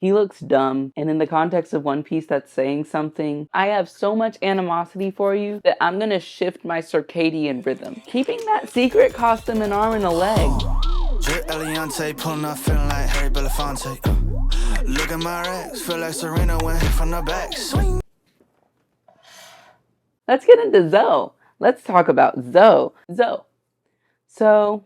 He looks dumb, and in the context of One Piece that's saying something, I have so much animosity for you that I'm gonna shift my circadian rhythm. Keeping that secret cost him an arm and a leg. Eliante pulling up, feeling like Harry Belafonte. Look at my racks, feel like Serena went from the back. Swing. Let's get into Zoe. Let's talk about Zoe. So,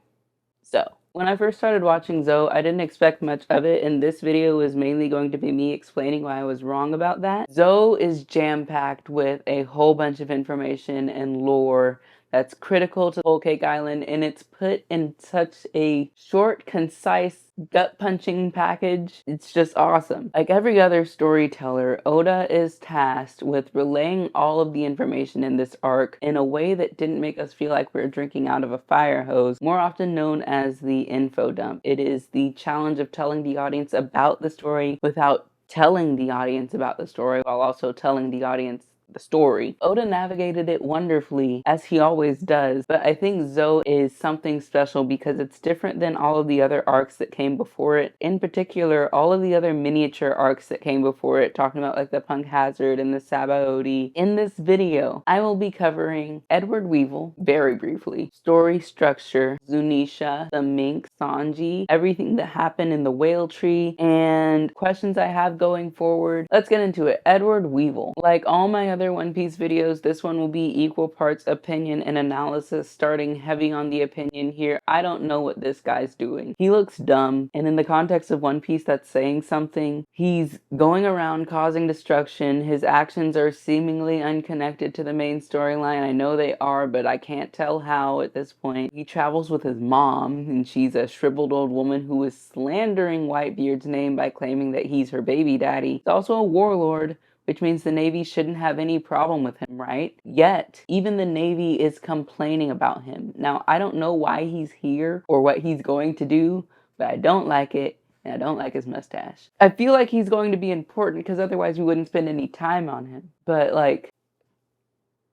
when I first started watching Zoe, I didn't expect much of it, and this video is mainly going to be me explaining why I was wrong about that. Zoe is jam-packed with a whole bunch of information and lore that's critical to Whole Cake Island, and it's put in such a short, concise, gut-punching package. It's just awesome. Like every other storyteller, Oda is tasked with relaying all of the information in this arc in a way that didn't make us feel like we were drinking out of a fire hose, more often known as the info dump. It is the challenge of telling the audience about the story without telling the audience about the story, while also telling the audience the story. Oda navigated it wonderfully, as he always does, but I think Zoe is something special because it's different than all of the other arcs that came before it. In particular, all of the other miniature arcs that came before it, talking about like the Punk Hazard and the Sabaody. In this video, I will be covering Edward Weevil, very briefly, story structure, ZUNESHA, the Mink, Sanji, everything that happened in the whale tree, and questions I have going forward. Let's get into it. Edward Weevil. Like all my other One Piece videos, this one will be equal parts opinion and analysis, starting heavy on the opinion here. I don't know what this guy's doing. He looks dumb, and in the context of One Piece that's saying something, he's going around causing destruction. His actions are seemingly unconnected to the main storyline. I know they are, but I can't tell how at this point. He travels with his mom, and she's a shriveled old woman who is slandering Whitebeard's name by claiming that he's her baby daddy. He's also a warlord, which means the Navy shouldn't have any problem with him, right? Yet, even the Navy is complaining about him. Now, I don't know why he's here or what he's going to do, but I don't like it, and I don't like his mustache. I feel like he's going to be important because otherwise we wouldn't spend any time on him. But like,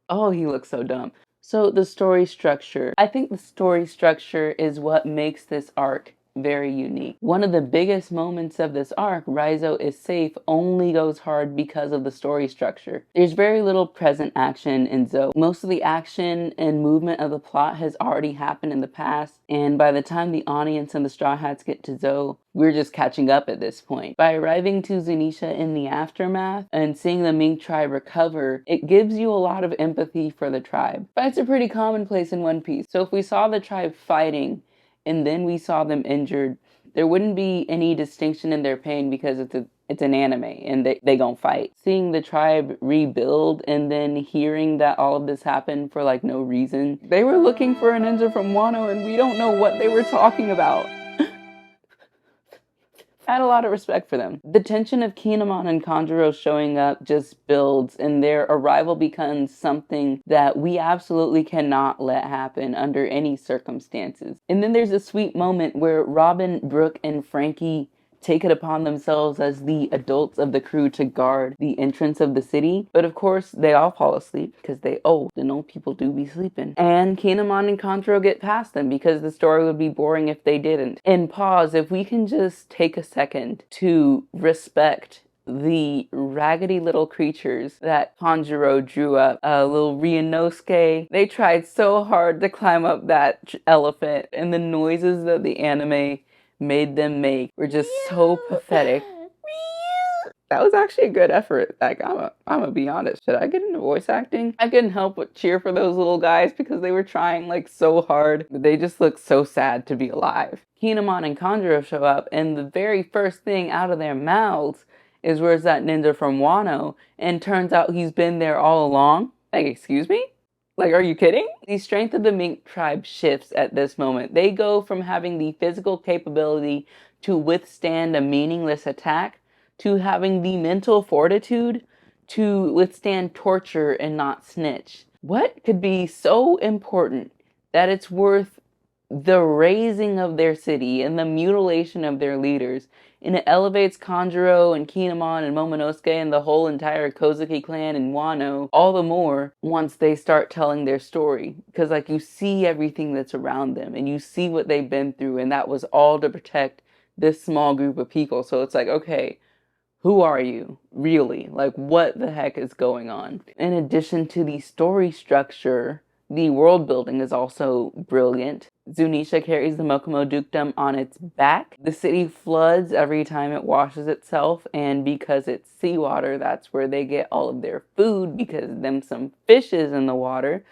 oh, he looks so dumb. So the story structure. I think the story structure is what makes this arc very unique. One of the biggest moments of this arc, Raizo is safe, only goes hard because of the story structure. There's very little present action in Zoe. Most of the action and movement of the plot has already happened in the past, and by the time the audience and the Straw Hats get to Zoe, we're just catching up at this point. By arriving to ZUNESHA in the aftermath and seeing the Mink tribe recover, it gives you a lot of empathy for the tribe. Fights are pretty commonplace in One Piece, so if we saw the tribe fighting and then we saw them injured, there wouldn't be any distinction in their pain because it's an anime and they gonna fight. Seeing the tribe rebuild and then hearing that all of this happened for like no reason. They were looking for a ninja from Wano and we don't know what they were talking about. I had a lot of respect for them. The tension of Kinemon and Kanjuro showing up just builds, and their arrival becomes something that we absolutely cannot let happen under any circumstances. And then there's a sweet moment where Robin, Brooke, and Frankie take it upon themselves as the adults of the crew to guard the entrance of the city. But of course, they all fall asleep because they old, and old people do be sleeping. And Kinemon and Kanjuro get past them because the story would be boring if they didn't. And pause, if we can just take a second to respect the raggedy little creatures that Kanjuro drew up. Little Ryunosuke. They tried so hard to climb up that elephant, and the noises that the anime made them make were just so pathetic. That was actually a good effort. Like, I'm gonna be honest. Should I get into voice acting? I couldn't help but cheer for those little guys because they were trying like so hard, but they just looked so sad to be alive. Kinemon and Kanjuro show up, and the very first thing out of their mouths is, "Where's that ninja from Wano?" And turns out he's been there all along. Like, excuse me? Like, are you kidding? The strength of the Mink tribe shifts at this moment. They go from having the physical capability to withstand a meaningless attack to having the mental fortitude to withstand torture and not snitch. What could be so important that it's worth the razing of their city and the mutilation of their leaders? And it elevates Kanjuro and Kinemon and Momonosuke and the whole entire Kozuki clan in Wano all the more once they start telling their story. Because like, you see everything that's around them and you see what they've been through, and that was all to protect this small group of people. So it's like, okay, Who are you, really? Like, what the heck is going on? In addition to the story structure, the world building is also brilliant. ZUNESHA carries the Mokomo dukedom on its back. The city floods every time it washes itself, and because it's seawater, that's where they get all of their food, because them some fishes in the water.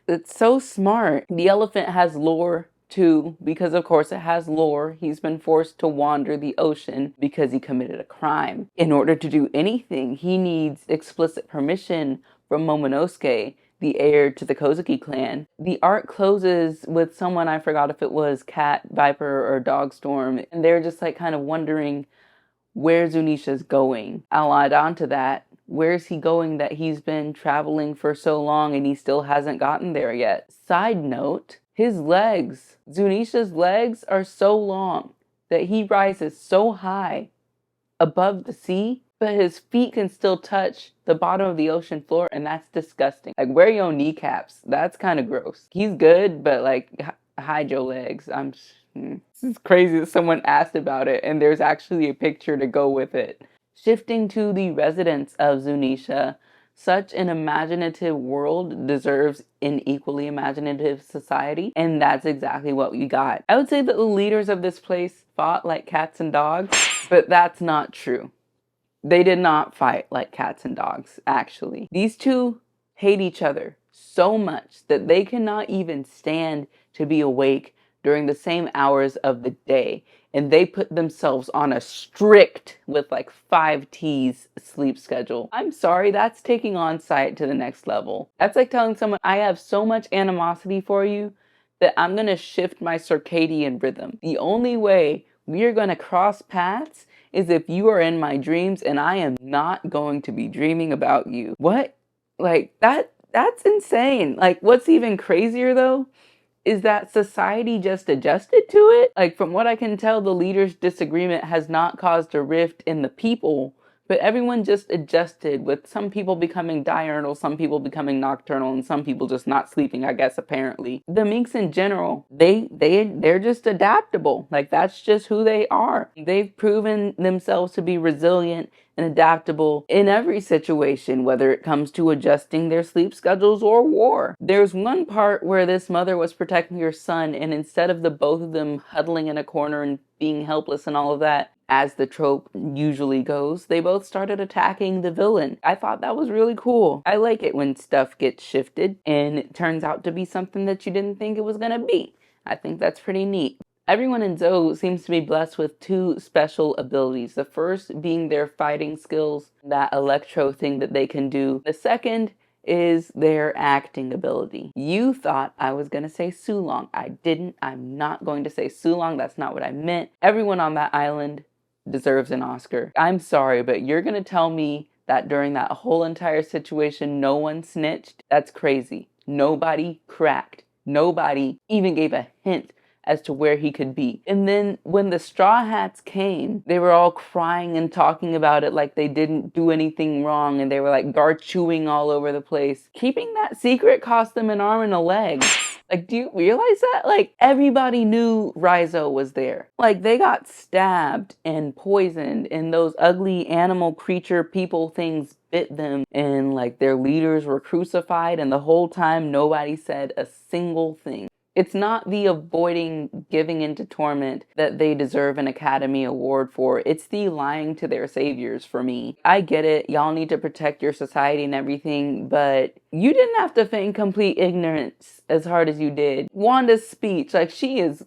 It's so smart. The elephant has lore too, because of course it has lore. He's been forced to wander the ocean because he committed a crime. In order to do anything, he needs explicit permission from Momonosuke, the heir to the Kozuki clan. The arc closes with someone, I forgot if it was Cat, Viper, or Dogstorm, and they're just like kind of wondering where ZUNESHA's going. I'll add on to that. Where's he going that he's been traveling for so long and he still hasn't gotten there yet? Side note, his legs, ZUNESHA's legs are so long that he rises so high above the sea, but his feet can still touch the bottom of the ocean floor, and that's disgusting. Like, wear your kneecaps. That's kind of gross. He's good, but like, hide your legs. This is crazy that someone asked about it, and there's actually a picture to go with it. Shifting to the residents of ZUNESHA, such an imaginative world deserves an equally imaginative society, and that's exactly what we got. I would say that the leaders of this place fought like cats and dogs, but that's not true. They did not fight like cats and dogs, actually. These two hate each other so much that they cannot even stand to be awake during the same hours of the day. And they put themselves on a strict, with like 5 T's sleep schedule. I'm sorry, that's taking on sight to the next level. That's like telling someone, I have so much animosity for you that I'm gonna shift my circadian rhythm. The only way we are gonna cross paths is if you are in my dreams, and I am not going to be dreaming about you. What? Like, that's insane. Like, what's even crazier though is that society just adjusted to it. Like, from what I can tell, the leaders' disagreement has not caused a rift in the people, but everyone just adjusted, with some people becoming diurnal, some people becoming nocturnal, and some people just not sleeping, I guess, apparently. The Minks in general, they're just adaptable. Like, that's just who they are. They've proven themselves to be resilient and adaptable in every situation, whether it comes to adjusting their sleep schedules or war. There's one part where this mother was protecting her son, and instead of the both of them huddling in a corner and being helpless and all of that, as the trope usually goes, they both started attacking the villain. I thought that was really cool. I like it when stuff gets shifted and it turns out to be something that you didn't think it was gonna be. I think that's pretty neat. Everyone in ZOE seems to be blessed with 2 special abilities. The first being their fighting skills, that electro thing that they can do. The second is their acting ability. You thought I was gonna say Sulong. I didn't. I'm not going to say Sulong. That's not what I meant. Everyone on that island deserves an Oscar. I'm sorry, but you're gonna tell me that during that whole entire situation no one snitched? That's crazy. Nobody cracked. Nobody even gave a hint as to where he could be. And then when the Straw Hats came, they were all crying and talking about it like they didn't do anything wrong, and they were like gar-chewing all over the place. Keeping that secret cost them an arm and a leg. Like, do you realize that? Like, everybody knew Raizo was there. Like, they got stabbed and poisoned, and those ugly animal creature people things bit them, and like their leaders were crucified, and the whole time nobody said a single thing. It's not the avoiding giving into torment that they deserve an Academy Award for. It's the lying to their saviors for me. I get it. Y'all need to protect your society and everything, but you didn't have to feign complete ignorance as hard as you did. Wanda's speech, like, she is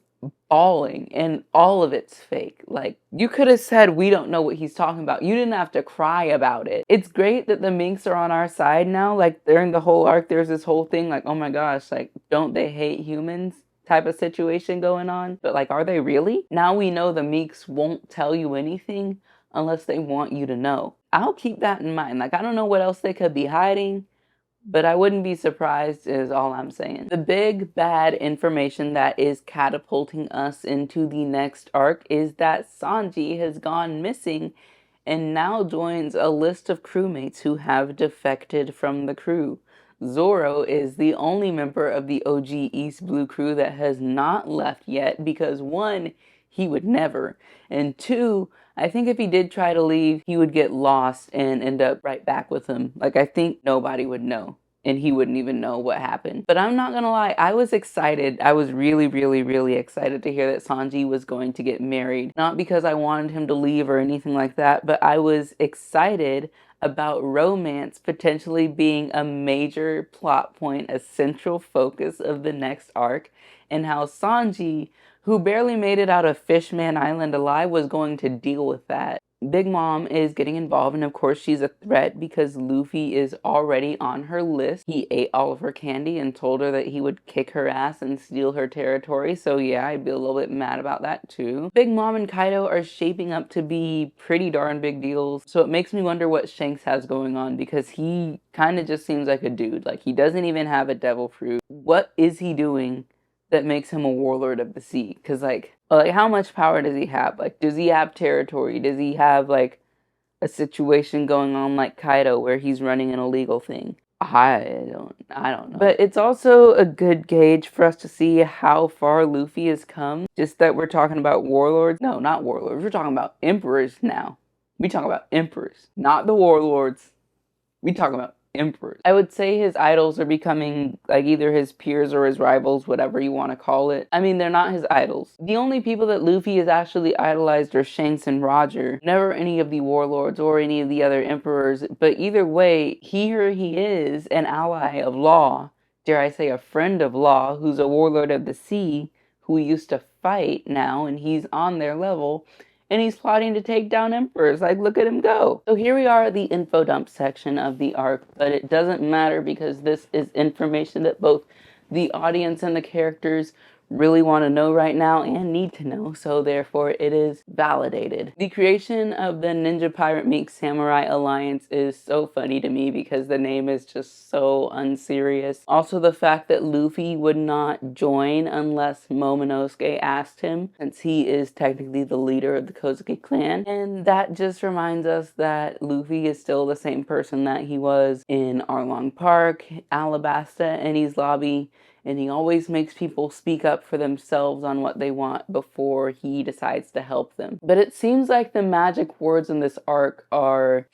bawling and all of it's fake. Like, you could have said, we don't know what he's talking about. You didn't have to cry about it. It's great that the Minks are on our side now. Like, during the whole arc, there's this whole thing like, oh my gosh, like, don't they hate humans type of situation going on? But like, are they really? Now we know the Minks won't tell you anything unless they want you to know. I'll keep that in mind. Like, I don't know what else they could be hiding, but I wouldn't be surprised is all I'm saying. The big bad information that is catapulting us into the next arc is that Sanji has gone missing and now joins a list of crewmates who have defected from the crew. Zoro is the only member of the OG East Blue crew that has not left yet because 1, he would never, and 2, I think if he did try to leave, he would get lost and end up right back with him. Like, I think nobody would know. And he wouldn't even know what happened. But I'm not gonna lie, I was excited. I was really, really, really excited to hear that Sanji was going to get married. Not because I wanted him to leave or anything like that, but I was excited about romance potentially being a major plot point, a central focus of the next arc, and how Sanji, who barely made it out of Fishman Island alive, was going to deal with that. Big Mom is getting involved, and of course she's a threat because Luffy is already on her list. He ate all of her candy and told her that he would kick her ass and steal her territory, so yeah, I'd be a little bit mad about that too. Big Mom and Kaido are shaping up to be pretty darn big deals, so it makes me wonder what Shanks has going on, because he kind of just seems like a dude. Like, he doesn't even have a devil fruit. What is he doing that makes him a warlord of the sea? Because like how much power does he have? Like, does he have territory? Does he have like a situation going on like Kaido where he's running an illegal thing? I don't know. But it's also a good gauge for us to see how far Luffy has come. Just that we're talking about warlords. No, not warlords. We're talking about emperors now. We talk about emperors, not the warlords. We talk about emperors. I would say his idols are becoming like either his peers or his rivals, whatever you want to call it. I mean, they're not his idols. The only people that Luffy has actually idolized are Shanks and Roger, never any of the warlords or any of the other emperors. But either way, here he is, an ally of Law, dare I say a friend of Law, who's a warlord of the sea, who used to fight now, and he's on their level. And he's plotting to take down emperors. Like, look at him go. So here we are at the info dump section of the arc, but it doesn't matter because this is information that both the audience and the characters really want to know right now and need to know, so therefore it is validated. The creation of the Ninja Pirate Mink Samurai Alliance is so funny to me because the name is just so unserious. Also, the fact that Luffy would not join unless Momonosuke asked him, since he is technically the leader of the Kozuki clan, and that just reminds us that Luffy is still the same person that he was in Arlong Park, Alabasta, and Enies Lobby, and he always makes people speak up for themselves on what they want before he decides to help them. But it seems like the magic words in this arc are,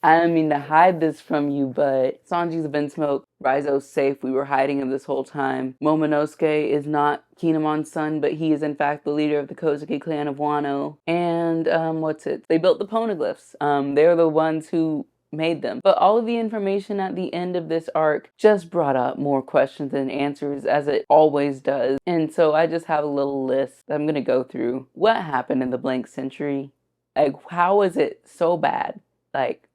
I don't mean to hide this from you, but Sanji's been smoked, Raizo's safe, we were hiding him this whole time. Momonosuke is not Kinemon's son, but he is in fact the leader of the Kozuki clan of Wano. And, they built the poneglyphs. They're the ones who made them. But all of the information at the end of this arc just brought up more questions than answers, as it always does. And so I just have a little list that I'm gonna go through. What happened in the blank century? Like, how was it so bad? Like,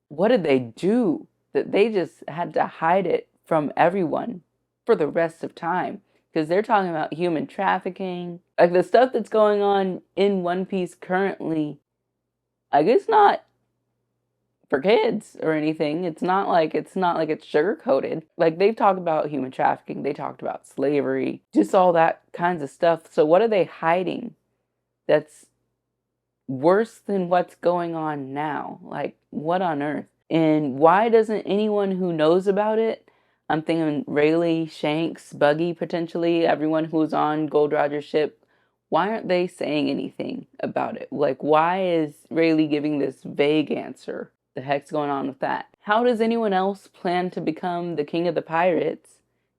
what did they do that they just had to hide it from everyone for the rest of time? Because they're talking about human trafficking. Like, the stuff that's going on in One Piece currently, like, it's not for kids or anything. It's not like it's sugar-coated. Like, they've talked about human trafficking, they talked about slavery, just all that kinds of stuff. So what are they hiding that's worse than what's going on now? Like, what on earth? And why doesn't anyone who knows about it, I'm thinking Rayleigh, Shanks, Buggy, potentially, everyone who's on Gold Roger's ship, why aren't they saying anything about it? Like, why is Rayleigh giving this vague answer? The heck's going on with that? How does anyone else plan to become the king of the pirates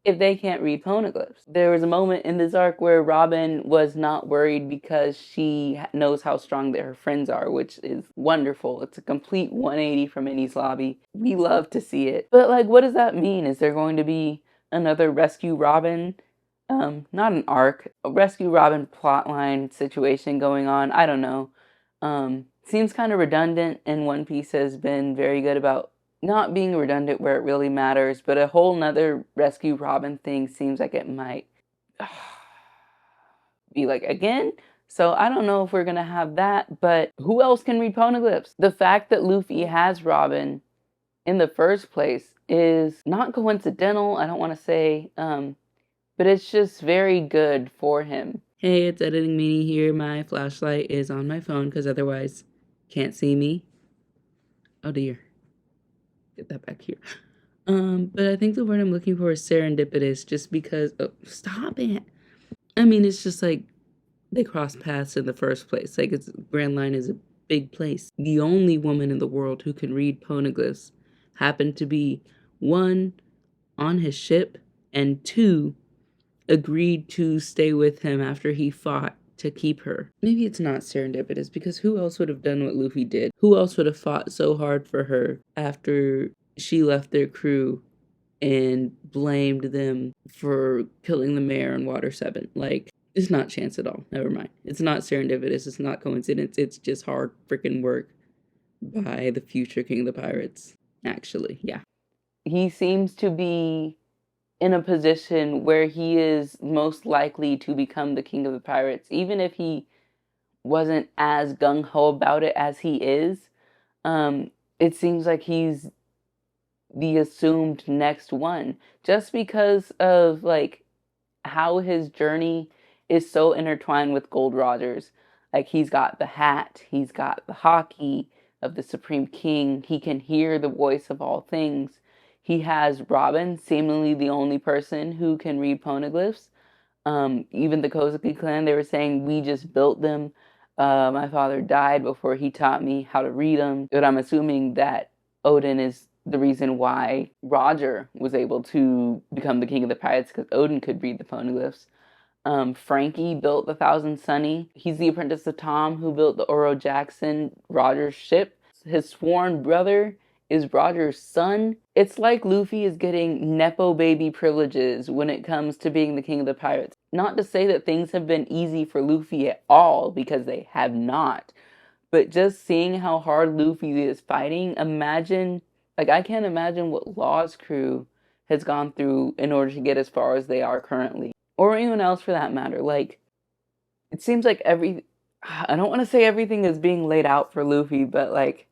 if they can't read poneglyphs? There was a moment in this arc where Robin was not worried because she knows how strong her friends are, which is wonderful. It's a complete 180 from Enies Lobby. We love to see it. But, like, what does that mean? Is there going to be another Rescue Robin? Not an arc, a Rescue Robin plotline situation going on. I don't know. Seems kind of redundant, and One Piece has been very good about not being redundant where it really matters, but a whole nother Rescue Robin thing seems like it might be like, again? So I don't know if we're gonna have that, but who else can read poneglyphs? The fact that Luffy has Robin in the first place is not coincidental, I don't want to say, but it's just very good for him. Hey, it's Editing Meanie here. My flashlight is on my phone because otherwise can't see me. Oh dear. Get that back here. But I think the word I'm looking for is serendipitous, just because, oh, stop it. I mean, it's just like they crossed paths in the first place. Like, Grand Line is a big place. The only woman in the world who can read poneglyphs happened to be, one, on his ship, and two, agreed to stay with him after he fought to keep her. Maybe it's not serendipitous, because who else would have done what Luffy did? Who else would have fought so hard for her after she left their crew and blamed them for killing the mayor in Water 7? Like, it's not chance at all. Never mind. It's not serendipitous. It's not coincidence. It's just hard freaking work by the future King of the Pirates. Actually, yeah. He seems to be in a position where he is most likely to become the King of the Pirates, even if he wasn't as gung-ho about it as he is. It seems like he's the assumed next one, just because of like how his journey is so intertwined with Gold Roger's. Like, he's got the hat, he's got the hockey of the Supreme King, he can hear the voice of all things. He has Robin, seemingly the only person who can read poneglyphs. Even the Kozuki clan, they were saying, we just built them. My father died before he taught me how to read them. But I'm assuming that Odin is the reason why Roger was able to become the King of the Pirates, because Odin could read the poneglyphs. Frankie built the Thousand Sunny. He's the apprentice of Tom, who built the Oro Jackson, Roger's ship. His sworn brother is Roger's son. It's like Luffy is getting Nepo baby privileges when it comes to being the King of the Pirates. Not to say that things have been easy for Luffy at all, because they have not. But just seeing how hard Luffy is fighting, imagine, like, I can't imagine what Law's crew has gone through in order to get as far as they are currently. Or anyone else for that matter. Like, it seems like I don't want to say everything is being laid out for Luffy, but like,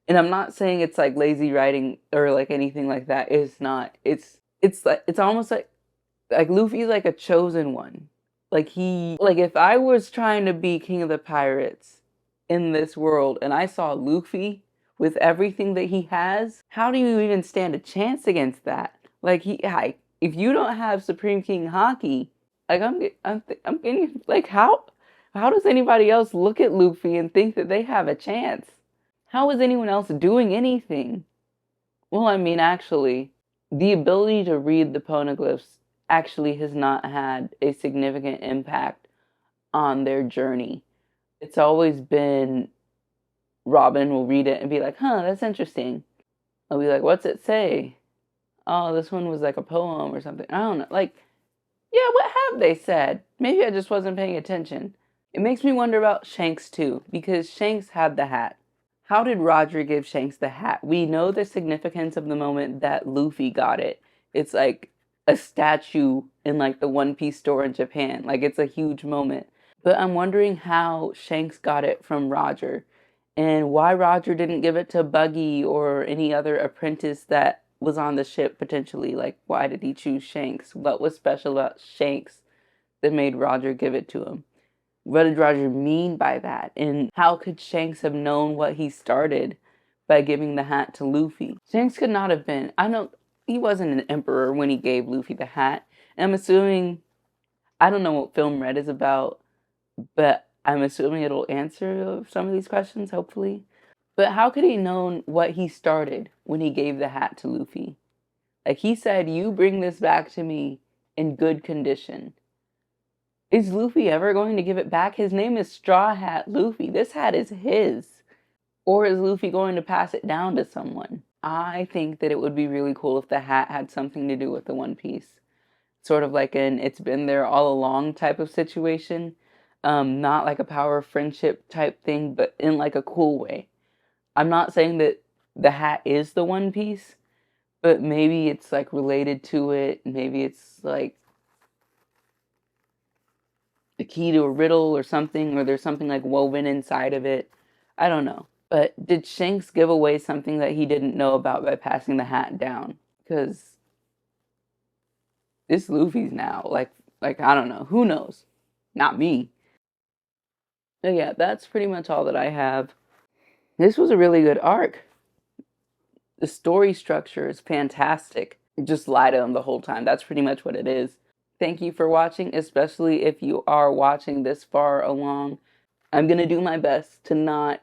and I'm not saying it's like lazy writing or like anything like that. It's not. It's like, it's almost like Luffy's like a chosen one. Like, if I was trying to be King of the Pirates in this world and I saw Luffy with everything that he has, how do you even stand a chance against that? Like, if you don't have Supreme King Haki, like, I'm getting, like, how does anybody else look at Luffy and think that they have a chance? How is anyone else doing anything? Well, I mean, actually, the ability to read the poneglyphs actually has not had a significant impact on their journey. It's always been Robin will read it and be like, huh, that's interesting. I'll be like, what's it say? Oh, this one was like a poem or something. I don't know. Like, yeah, what have they said? Maybe I just wasn't paying attention. It makes me wonder about Shanks too, because Shanks had the hat. How did Roger give Shanks the hat? We know the significance of the moment that Luffy got it. It's like a statue in like the One Piece store in Japan. Like, it's a huge moment. But I'm wondering how Shanks got it from Roger, and why Roger didn't give it to Buggy or any other apprentice that was on the ship potentially. Like, why did he choose Shanks? What was special about Shanks that made Roger give it to him? What did Roger mean by that? And how could Shanks have known what he started by giving the hat to Luffy? Shanks could not have been, he wasn't an emperor when he gave Luffy the hat. And I'm assuming, I don't know what Film Red is about, but I'm assuming it'll answer some of these questions, hopefully. But how could he known what he started when he gave the hat to Luffy? Like, he said, you bring this back to me in good condition. Is Luffy ever going to give it back? His name is Straw Hat Luffy. This hat is his. Or is Luffy going to pass it down to someone? I think that it would be really cool if the hat had something to do with the One Piece. Sort of like an it's been there all along type of situation. Not like a power of friendship type thing, but in like a cool way. I'm not saying that the hat is the One Piece, but maybe it's like related to it. Maybe it's like the key to a riddle or something, or there's something like woven inside of it. I don't know. But did Shanks give away something that he didn't know about by passing the hat down? Because this Luffy's now. Like, I don't know. Who knows? Not me. So yeah, that's pretty much all that I have. This was a really good arc. The story structure is fantastic. Just lie to them the whole time. That's pretty much what it is. Thank you for watching, especially if you are watching this far along. I'm gonna do my best to not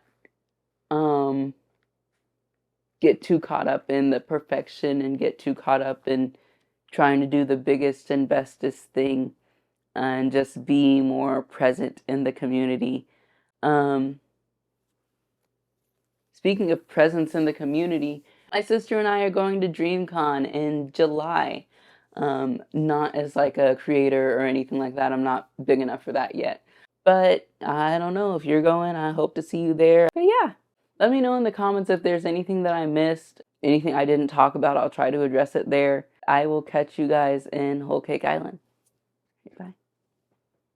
get too caught up in the perfection and get too caught up in trying to do the biggest and bestest thing and just be more present in the community. Um, Speaking of presence in the community, my sister and I are going to DreamCon in July. Not as like a creator or anything like that. I'm not big enough for that yet. But I don't know if you're going. I hope to see you there. But yeah, let me know in the comments if there's anything that I missed, anything I didn't talk about. I'll try to address it there. I will catch you guys in Whole Cake Island. Bye.